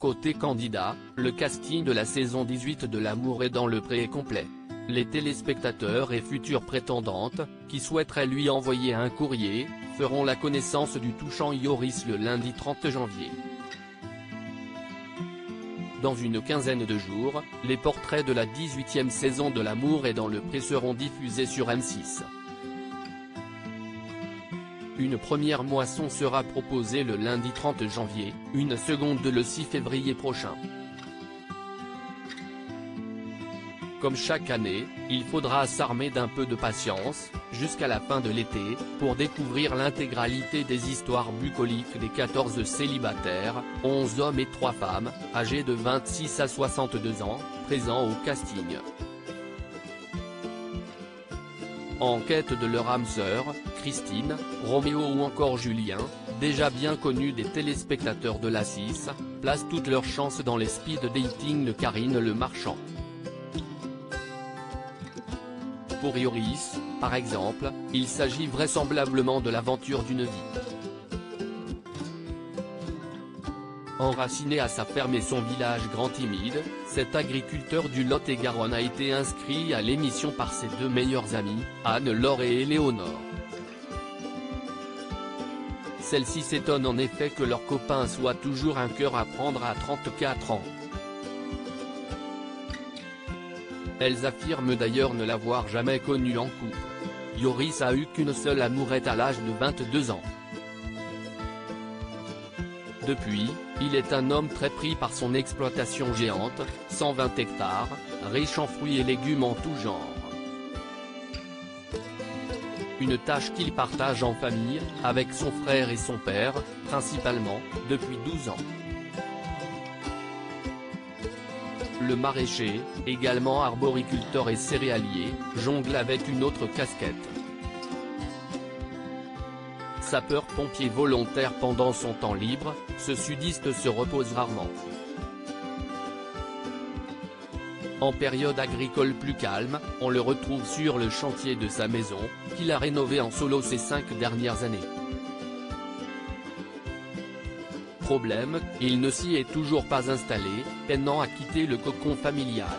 Côté candidat, le casting de la saison 18 de L'amour est dans le pré est complet. Les téléspectateurs et futures prétendantes, qui souhaiteraient lui envoyer un courrier, feront la connaissance du touchant Yoris le lundi 30 janvier. Dans une quinzaine de jours, les portraits de la 18e saison de L'amour est dans le pré seront diffusés sur M6. Une première moisson sera proposée le lundi 30 janvier, une seconde le 6 février prochain. Comme chaque année, il faudra s'armer d'un peu de patience, jusqu'à la fin de l'été, pour découvrir l'intégralité des histoires bucoliques des 14 célibataires, 11 hommes et 3 femmes, âgés de 26 à 62 ans, présents au casting. En quête de leur âme sœur, Christine, Roméo ou encore Julien, déjà bien connus des téléspectateurs de la 6, placent toutes leurs chances dans les speed dating de Karine Le Marchand. Pour Yoris, par exemple, il s'agit vraisemblablement de l'aventure d'une vie. Enraciné à sa ferme et son village grand timide, cet agriculteur du Lot-et-Garonne a été inscrit à l'émission par ses deux meilleures amies, Anne-Laure et Éléonore. Celle-ci s'étonne en effet que leur copain soit toujours un cœur à prendre à 34 ans. Elles affirment d'ailleurs ne l'avoir jamais connu en couple. Yoris a eu qu'une seule amourette à l'âge de 22 ans. Depuis, il est un homme très pris par son exploitation géante, 120 hectares, riche en fruits et légumes en tout genre. Une tâche qu'il partage en famille, avec son frère et son père, principalement, depuis 12 ans. Le maraîcher, également arboriculteur et céréalier, jongle avec une autre casquette. Sapeur-pompier volontaire pendant son temps libre, ce sudiste se repose rarement. En période agricole plus calme, on le retrouve sur le chantier de sa maison, qu'il a rénové en solo ces 5 dernières années. Problème, il ne s'y est toujours pas installé, peinant à quitter le cocon familial.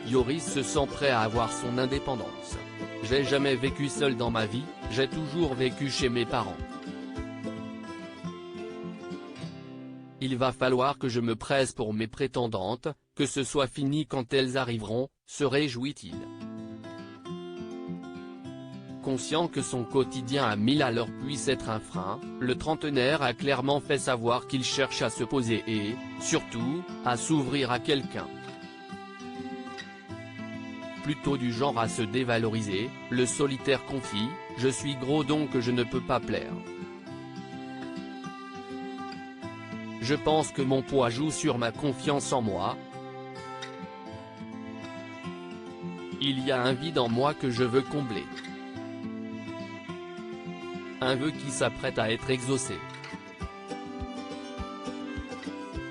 Yoris se sent prêt à avoir son indépendance. J'ai jamais vécu seul dans ma vie, j'ai toujours vécu chez mes parents. Il va falloir que je me presse pour mes prétendantes, que ce soit fini quand elles arriveront, se réjouit-il. Conscient que son quotidien à 1000 à l'heure puisse être un frein, le trentenaire a clairement fait savoir qu'il cherche à se poser et, surtout, à s'ouvrir à quelqu'un. Plutôt du genre à se dévaloriser, le solitaire confie, « Je suis gros donc je ne peux pas plaire. Je pense que mon poids joue sur ma confiance en moi. Il y a un vide en moi que je veux combler. Un vœu qui s'apprête à être exaucé. »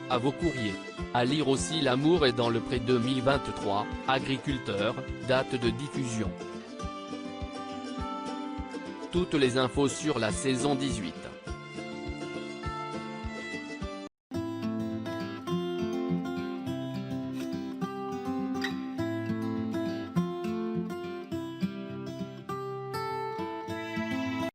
À vos courriers. À lire aussi L'amour est dans le pré 2023, agriculteur, date de diffusion. Toutes les infos sur la saison 18.